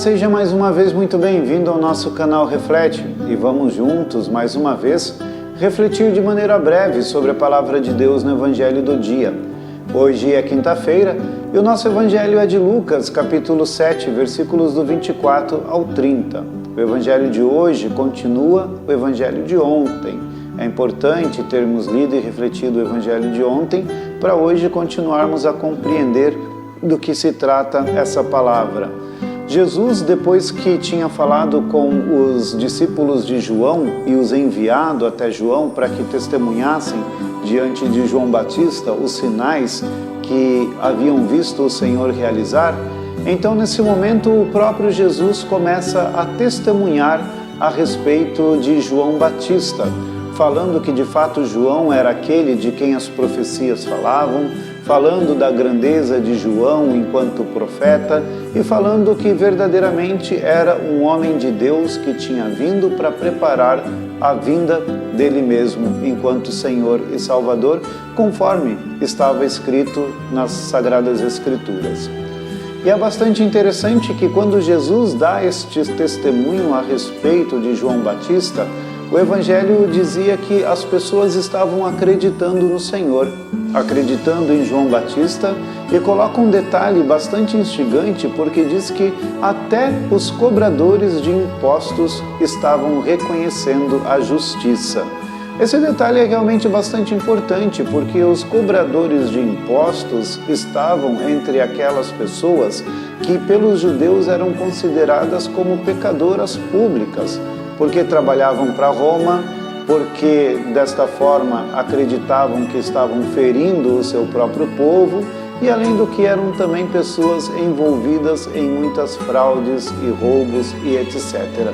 seja mais uma vez muito bem-vindo ao nosso canal Reflete e vamos juntos, mais uma vez, refletir de maneira breve sobre a Palavra de Deus no Evangelho do dia. Hoje é quinta-feira e o nosso Evangelho é de Lucas, capítulo 7, versículos do 24 ao 30. O Evangelho de hoje continua o Evangelho de ontem. É importante termos lido e refletido o Evangelho de ontem para hoje continuarmos a compreender do que se trata essa palavra. Jesus, depois que tinha falado com os discípulos de João e os enviado até João para que testemunhassem diante de João Batista os sinais que haviam visto o Senhor realizar, então nesse momento o próprio Jesus começa a testemunhar a respeito de João Batista, falando que de fato João era aquele de quem as profecias falavam, falando da grandeza de João enquanto profeta e falando que verdadeiramente era um homem de Deus que tinha vindo para preparar a vinda dele mesmo enquanto Senhor e Salvador, conforme estava escrito nas Sagradas Escrituras. E é bastante interessante que quando Jesus dá este testemunho a respeito de João Batista, o Evangelho dizia que as pessoas estavam acreditando no Senhor, acreditando em João Batista, e coloca um detalhe bastante instigante, porque diz que até os cobradores de impostos estavam reconhecendo a justiça. Esse detalhe é realmente bastante importante, porque os cobradores de impostos estavam entre aquelas pessoas que pelos judeus eram consideradas como pecadoras públicas, porque trabalhavam para Roma, porque desta forma acreditavam que estavam ferindo o seu próprio povo e além do que eram também pessoas envolvidas em muitas fraudes e roubos e etc.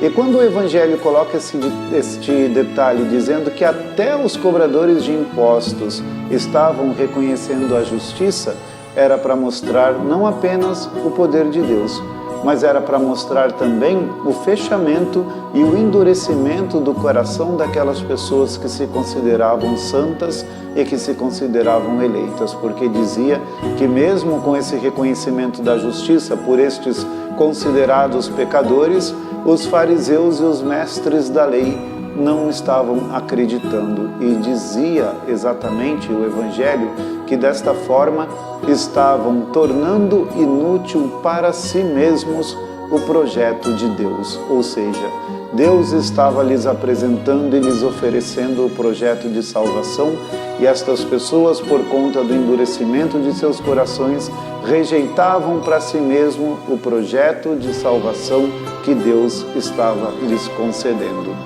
E quando o Evangelho coloca este detalhe dizendo que até os cobradores de impostos estavam reconhecendo a justiça, era para mostrar não apenas o poder de Deus, mas era para mostrar também o fechamento e o endurecimento do coração daquelas pessoas que se consideravam santas e que se consideravam eleitas, porque dizia que mesmo com esse reconhecimento da justiça por estes considerados pecadores, os fariseus e os mestres da lei não estavam acreditando. E dizia exatamente o Evangelho que desta forma estavam tornando inútil para si mesmos o projeto de Deus. Ou seja, Deus estava lhes apresentando e lhes oferecendo o projeto de salvação e estas pessoas, por conta do endurecimento de seus corações, rejeitavam para si mesmo o projeto de salvação que Deus estava lhes concedendo.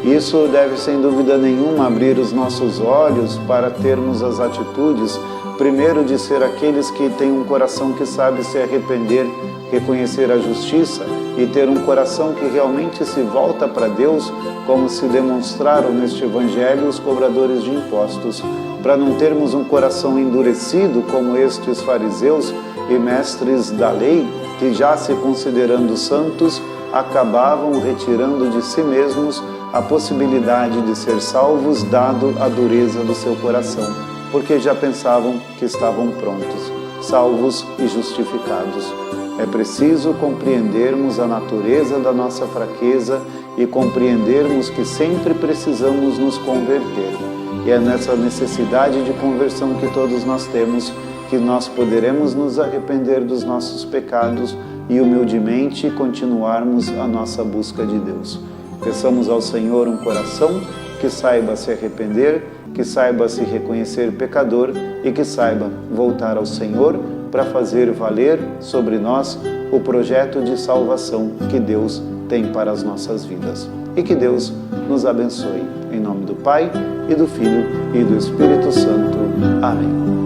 Isso deve, sem dúvida nenhuma, abrir os nossos olhos para termos as atitudes, primeiro de ser aqueles que têm um coração que sabe se arrepender, reconhecer a justiça e ter um coração que realmente se volta para Deus, como se demonstraram neste Evangelho os cobradores de impostos, para não termos um coração endurecido como estes fariseus e mestres da lei, que já se considerando santos, acabavam retirando de si mesmos a possibilidade de ser salvos, dado a dureza do seu coração, porque já pensavam que estavam prontos, salvos e justificados. É preciso compreendermos a natureza da nossa fraqueza e compreendermos que sempre precisamos nos converter. E é nessa necessidade de conversão que todos nós temos que nós poderemos nos arrepender dos nossos pecados e humildemente continuarmos a nossa busca de Deus. Peçamos ao Senhor um coração que saiba se arrepender, que saiba se reconhecer pecador e que saiba voltar ao Senhor para fazer valer sobre nós o projeto de salvação que Deus tem para as nossas vidas. E que Deus nos abençoe. Em nome do Pai, e do Filho, e do Espírito Santo. Amém.